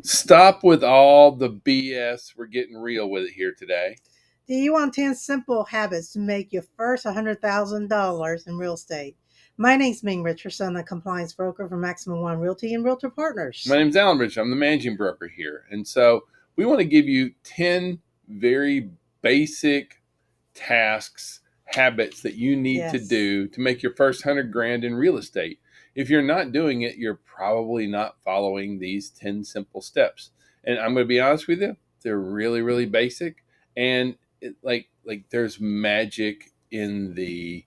Stop with all the BS. We're getting real with it here today. Do you want 10 simple habits to make your first $100,000 in real estate? My name's Ming Richardson, a compliance broker for Maximum One Realty and Realtor My Partners. name's Alan Rich. I'm the managing broker here. And so we want to give you 10 very basic tasks, habits that you need to Yes. do to make your first 100 grand in real estate. If you're not doing it, you're probably not following these 10 simple steps. And I'm going to be honest with you, they're really, really basic. And like there's magic in the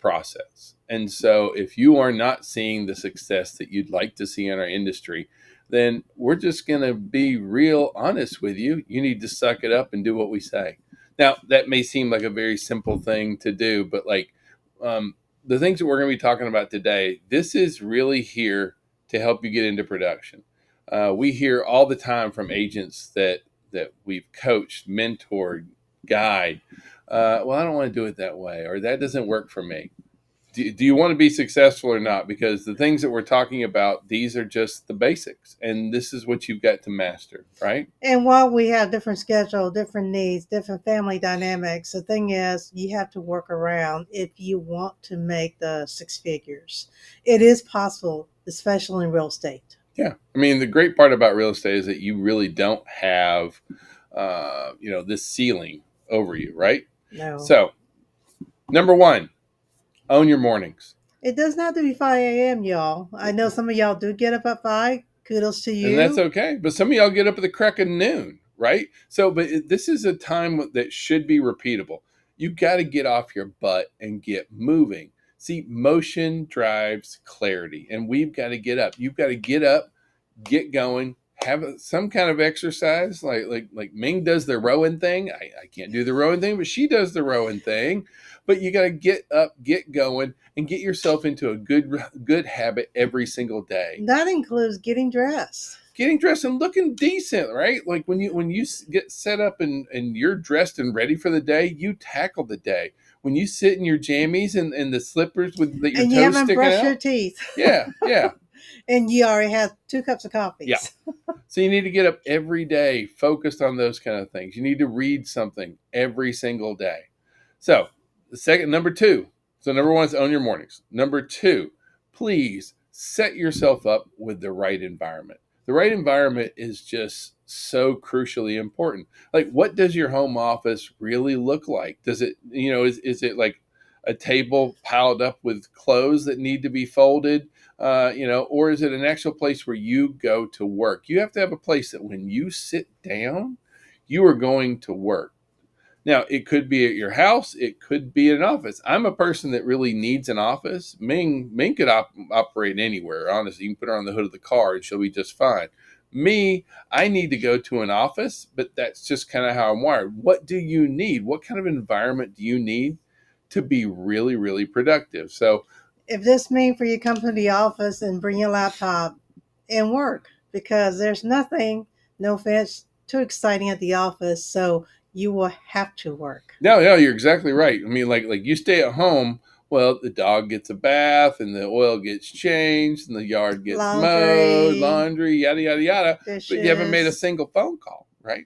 process. And so if you are not seeing the success that you'd like to see in our industry, then we're just going to be real honest with you. You need to suck it up and do what we say. Now, that may seem like a very simple thing to do, but um, the things that we're going to be talking about today, this is really here to help you get into production. We hear all the time from agents that we've coached, mentored, guide. Well, I don't want to do it that way, or that doesn't work for me. Do you want to be successful or not? Because the things that we're talking about, these are just the basics, and this is what you've got to master, right? And while we have different schedule, different needs, different family dynamics, the thing is you have to work around if you want to make the six figures. It is possible, especially in real estate. Yeah. I mean, the great part about real estate is that you really don't have, this ceiling over you, right? No. So, number one, own your mornings. It doesn't have to be 5 a.m., y'all. I know some of y'all do get up at 5. Kudos to And that's you. okay. But some of y'all get up at the crack of noon, right? So, this is a time that should be repeatable. You got to get off your butt and get moving. See, motion drives clarity, and we've got to get up. You've got to get up, get going, have some kind of exercise. Like Ming does the rowing thing. I can't do the rowing thing, but she does the rowing thing. But you got to get up, get going, and get yourself into a good habit every single day. That includes getting dressed. Getting dressed and looking decent, right? Like when you get set up and you're dressed and ready for the day, you tackle the day. When you sit in your jammies and the slippers with your And you toes haven't sticking brushed your out, teeth. yeah, yeah, And you already have 2 cups of yeah. coffees. So you need to get up every day focused on those kind of things. You need to read something every single day. So the second, number two. So number one is own your mornings. Number two, please set yourself up with the right environment. The right environment is just so crucially important. Like, what does your home office really look like? Does it, is it like a table piled up with clothes that need to be folded? Or is it an actual place where you go to work? You have to have a place that when you sit down, you are going to work. Now, it could be at your house. It could be an office. I'm a person that really needs an office. Ming could operate anywhere. Honestly, you can put her on the hood of the car and she'll be just fine. Me, I need to go to an office, but that's just kind of how I'm wired. What do you need? What kind of environment do you need to be really, really productive? So, If this means for you, come to the office and bring your laptop and work because there's nothing, no offense, too exciting at the office. So you will have to work. no, you're exactly right. I mean, like you stay at home. Well, the dog gets a bath, and the oil gets changed, and the yard gets mowed, Laundry, laundry, yada yada yada. But you haven't made a dishes. single phone call, right?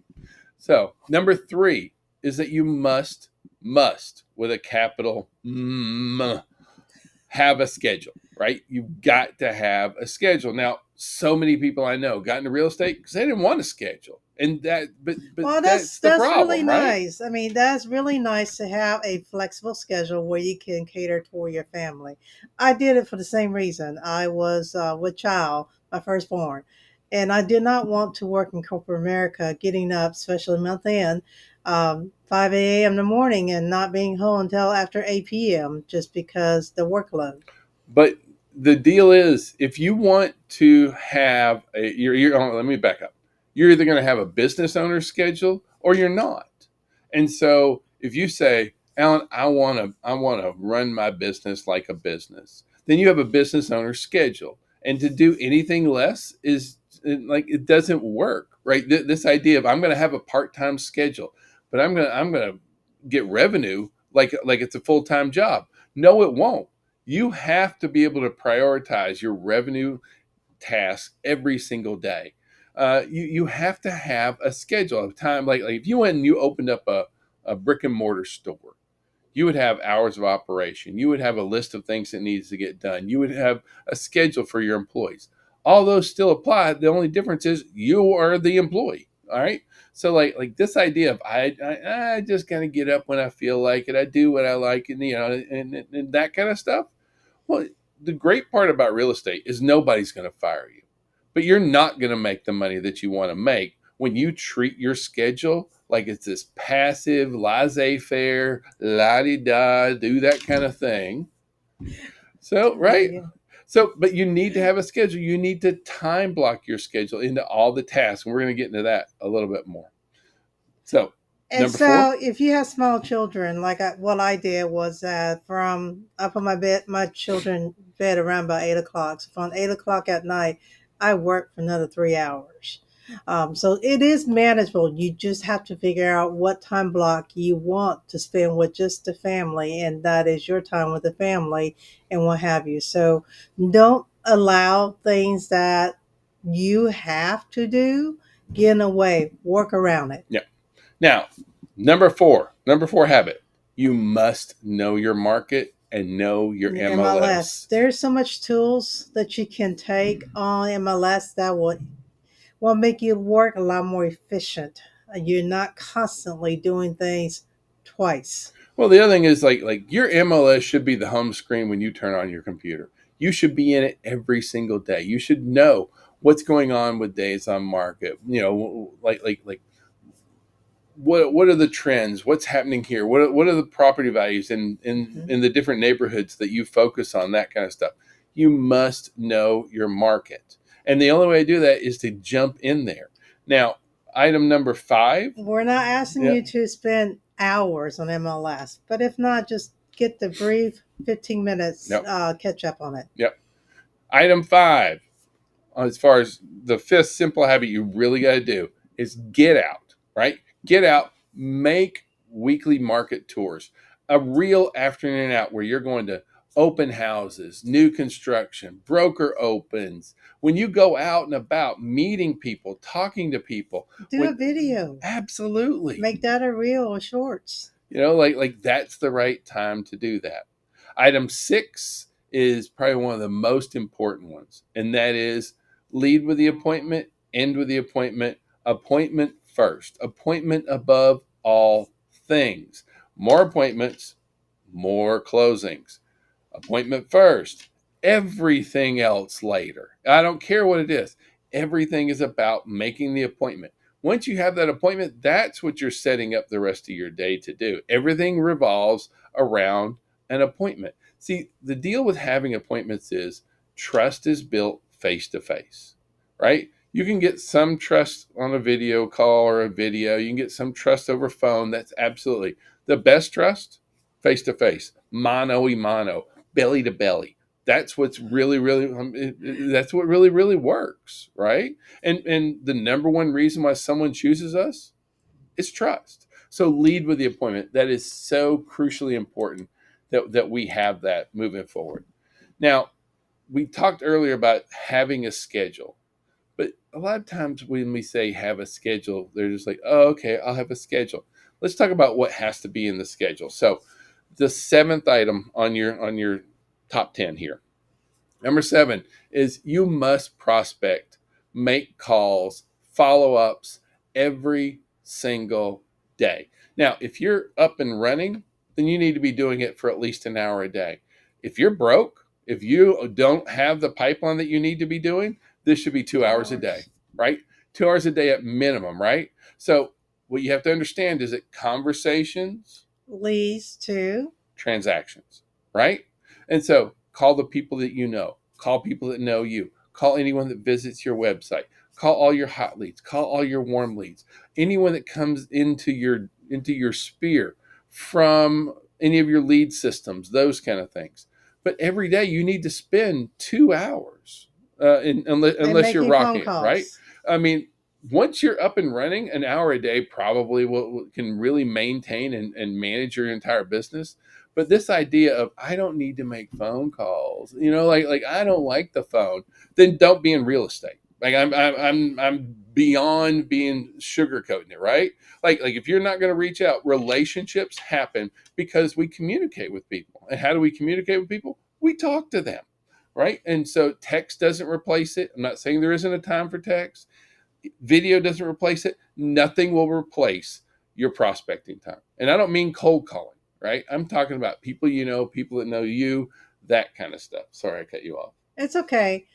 So number three is that you must with a capital have a schedule, right? You've got to have a schedule. Now, so many people I know got into real estate because they didn't want a schedule, and but Well, that's the that's really problem, right? nice. I mean, that's really nice to have a flexible schedule where you can cater toward your family. I did it for the same reason. I was with child, my firstborn, and I did not want to work in corporate America, getting up, especially month end, 5 a.m. in the morning and not being home until after 8 p.m. just because the workload. But the deal is, if you want to have let me back up. You're either going to have a business owner schedule or you're not. And so if you say, Alan, I want to run my business like a business, then you have a business owner schedule. And to do anything less is like it doesn't work, right? This idea of I'm going to have a part-time schedule, but I'm going to get revenue like it's a full-time job. No, it won't. You have to be able to prioritize your revenue tasks every single day. You have to have a schedule of time. Like if you went and you opened up a brick and mortar store, you would have hours of operation. You would have a list of things that needs to get done. You would have a schedule for your employees. All those still apply. The only difference is you are the employee. All right. So like this idea of I just kind of get up when I feel like it. I do what I like, and and that kind of stuff. Well, the great part about real estate is nobody's going to fire you, but you're not going to make the money that you want to make when you treat your schedule like it's this passive, laissez faire, la di da, do that kind of thing. So, right? Yeah. So, but you need to have a schedule. You need to time block your schedule into all the tasks. And we're going to get into that a little bit more. So, And number four. so, if you have small children, what I did was that from I put my children bed around about 8 o'clock. So from 8 o'clock at night, I work for another 3 hours. So it is manageable. You just have to figure out what time block you want to spend with just the family, and that is your time with the family and what have you. So don't allow things that you have to do get in the way. Work around it. Yeah. Now, number four habit. You must know your market and know your MLS. MLS. There's so much tools that you can take on MLS that will make you work a lot more efficient. You're not constantly doing things twice. Well, the other thing is like your MLS should be the home screen when you turn on your computer. You should be in it every single day. You should know what's going on with days on market. Like what are the trends? What's happening here? What are the property values in the different neighborhoods that you focus on? That kind of stuff. You must know your market, and the only way to do that is to jump in there. Now, item number five. We're not asking Yeah. you to spend hours on MLS, but if not, just get the brief 15 minutes Yep. catch up on it. Yep. Item five, as far as the fifth simple habit you really got to do is get out, right? Get out, make weekly market tours, a real afternoon out where you're going to open houses, new construction, broker opens. When you go out and about, meeting people, talking to people, Do a video. absolutely. Make that a reel or shorts. Like that's the right time to do that. Item six is probably one of the most important ones, and that is lead with the appointment, end with the appointment, appointment first, appointment above all things. More appointments, more closings. Appointment first, everything else later. I don't care what it is. Everything is about making the appointment. Once you have that appointment, that's what you're setting up the rest of your day to do. Everything revolves around an appointment. See, the deal with having appointments is trust is built face to face, right? You can get some trust on a video call or a video. You can get some trust over phone. That's absolutely the best trust, face to face, mano y mano, belly to belly. That's what's that's what really works, right? And the number one reason why someone chooses us is trust. So lead with the appointment. That is so crucially important that we have that moving forward. Now, we talked earlier about having a schedule, but a lot of times when we say have a schedule, they're just like, oh, okay, I'll have a schedule. Let's talk about what has to be in the schedule. So the seventh item on your top 10 here. Number seven is you must prospect, make calls, follow ups every single day. Now, if you're up and running, then you need to be doing it for at least an hour a day. If you're broke, if you don't have the pipeline that you need to be doing, this should be 2 hours a day, right? 2 hours a day at minimum, right? So, what you have to understand is that conversations Leads to transactions, right? And so call the people that you know, call people that know you, call anyone that visits your website, call all your hot leads, call all your warm leads, anyone that comes into your sphere from any of your lead systems, those kind of things. But every day you need to spend 2 hours, unless you're making phone rocking it, right? calls. I mean, once you're up and running, an hour a day probably can really maintain and manage your entire business. But this idea of I don't need to make phone calls, like I don't like the phone, then don't be in real estate, Like I'm beyond being sugarcoating it, right? Like if you're not going to reach out, relationships happen because we communicate with people. And how do we communicate with people? We talk to them, right? And so text doesn't replace it. I'm not saying there isn't a time for text. Video doesn't replace it. Nothing will replace your prospecting time. And I don't mean cold calling, right? I'm talking about people you know, people that know you, that kind of stuff. Sorry, I cut you off. It's okay.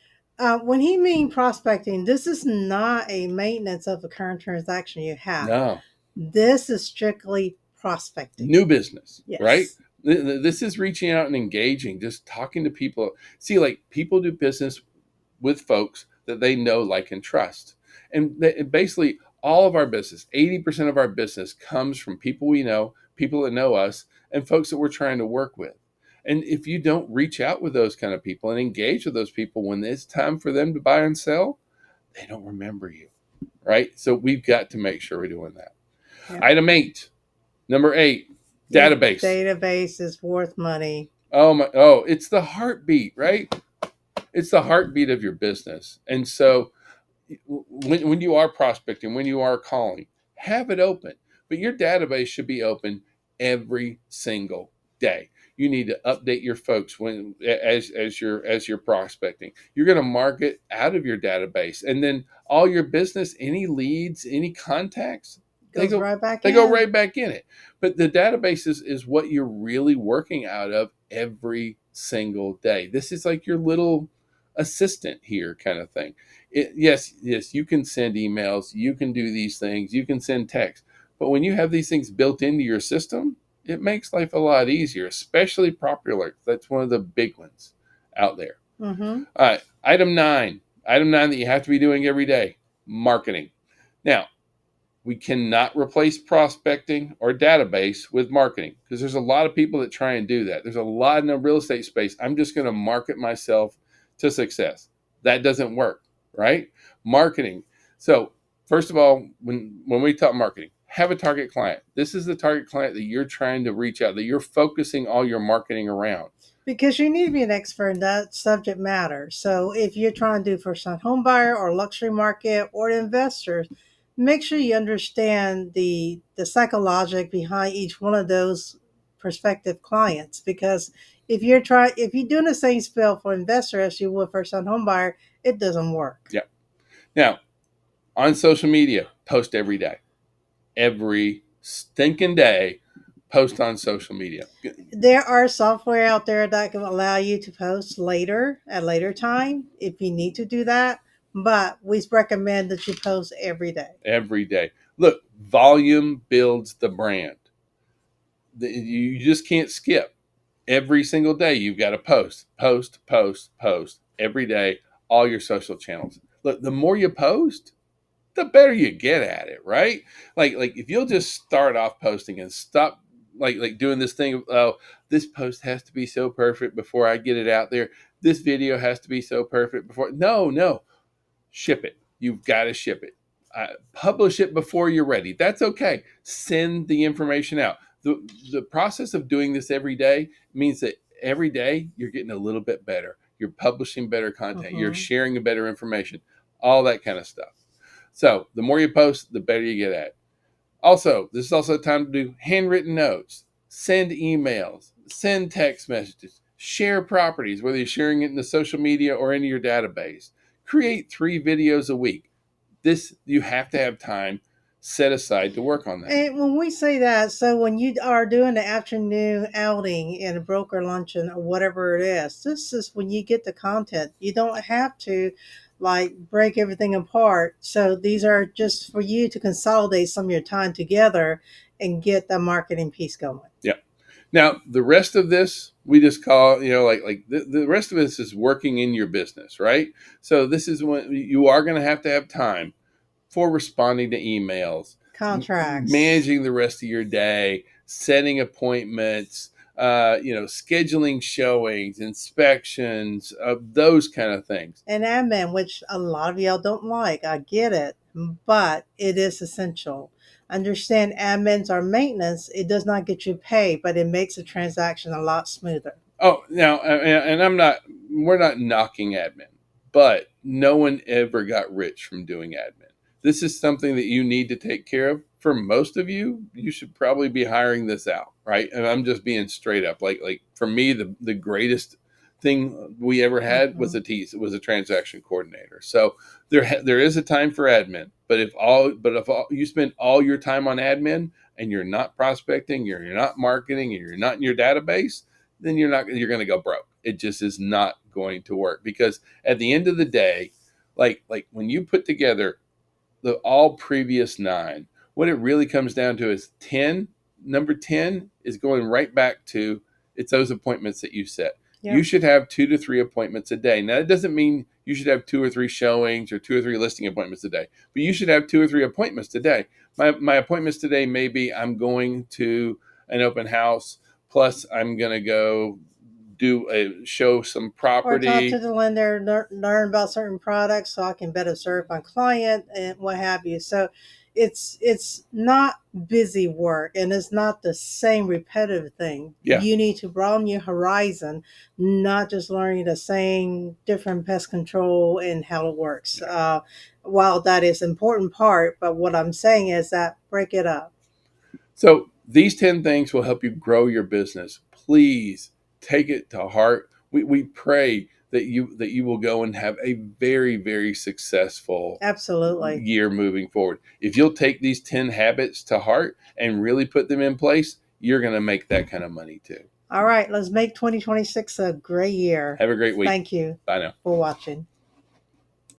When he mean prospecting, this is not a maintenance of a current transaction you have. No, This is strictly prospecting. new business, right? Yes. This is reaching out and engaging, just talking to people. See, like people do business with folks that they know, like, and trust. And basically, all of our business, 80% of our business comes from people we know, people that know us, and folks that we're trying to work with. And if you don't reach out with those kind of people and engage with those people when it's time for them to buy and sell, they don't remember you, right? So we've got to make sure we're doing that. Yep. Item 8, number 8, Your database. database is worth money. Oh, it's the heartbeat, right? It's the heartbeat of your business. And so when you are prospecting, when you are calling, have it open. But your database should be open every single day. You need to update your folks when as you're prospecting. You're going to market out of your database, and then all your business, any leads, any contacts, Goes right back they in. go right back in it. But the database is what you're really working out of every single day. This is like your little assistant here kind of thing. Yes, you can send emails, you can do these things, you can send text. But when you have these things built into your system, it makes life a lot easier, especially property alerts. That's one of the big ones out there. Mm-hmm. All right, item 9 that you have to be doing every day, marketing. Now, we cannot replace prospecting or database with marketing because there's a lot of people that try and do that. There's a lot in the real estate space. I'm just going to market myself to success. That doesn't work, right? Marketing. So, first of all, when we talk marketing, have a target client. This is the target client that you're trying to reach out, that you're focusing all your marketing around. Because you need to be an expert in that subject matter. So if you're trying to do first-time home buyer or luxury market or investors, make sure you understand the psychologic behind each one of those prospective clients. Because if you're doing the same spell for investor as you would first-time home buyer, it doesn't work. Yeah. Now, on social media, post every day. Every stinking day, post on social media. There are software out there that can allow you to post later at later time if you need to do that. But we recommend that you post every day. Every day. Look, volume builds the brand. You just can't skip. Every single day, you've got to post every day, all your social channels. Look, the more you post, the better you get at it, right? Like if you'll just start off posting and stop like doing this thing of, oh, this post has to be so perfect before I get it out there. This video has to be so perfect before. No, ship it. You've got to ship it. Publish it before you're ready. That's okay. Send the information out. The process of doing this every day means that every day you're getting a little bit better. You're publishing better content. You're sharing better information. All that kind of stuff. So the more you post, the better you get at it. Also, this is also a time to do handwritten notes, send emails, send text messages, share properties, whether you're sharing it in the social media or into your database. Create 3 videos a week. This, you have to have time set aside to work on that. And when we say that, so when you are doing the afternoon outing in a broker luncheon or whatever it is, this is when you get the content. You don't have to like break everything apart. So these are just for you to consolidate some of your time together and get the marketing piece going. Yeah. Now, the rest of this, we just call, like the rest of this is working in your business, right? So this is when you are going to have time for responding to emails, contracts, managing the rest of your day, setting appointments, scheduling showings, inspections, those kind of things. And admin, which a lot of y'all don't like. I get it, but it is essential. Understand admins are maintenance. It does not get you paid, but it makes a transaction a lot smoother. Oh, now, and we're not knocking admin, but no one ever got rich from doing admin. This is something that you need to take care of. For most of you, you should probably be hiring this out, right? And I'm just being straight up. Like for me, the greatest thing we ever had was Mhm. a T. It was a transaction coordinator. So there is a time for admin, but if you spend all your time on admin and you're not prospecting, you're not marketing, and you're not in your database, then you're going to go broke. It just is not going to work, because at the end of the day, like when you put together the all previous 9, what it really comes down to is 10. Number 10 is going right back to, it's those appointments that you set. You Yep. should have 2 to 3 appointments a day. Now, that doesn't mean you should have 2 or 3 showings or 2 or 3 listing appointments a day, but you should have 2 or 3 appointments today. My appointments today may be, I'm going to an open house, plus I'm going to go show some Or talk to property. the lender, learn about certain products so I can better serve my client and what have you. So it's not busy work, and it's not the same repetitive thing. Yeah. You need to broaden your horizon, not just learning the same different pest control and how it works. While that is important part, but what I'm saying is that break it up. So these 10 things will help you grow your business. Please take it to heart. We pray that you will go and have a very, very successful Absolutely. year moving forward. If you'll take these 10 habits to heart and really put them in place, you're going to make that kind of money too. All right, let's make 2026 a great year. Have a great week. Thank you Bye now. for watching.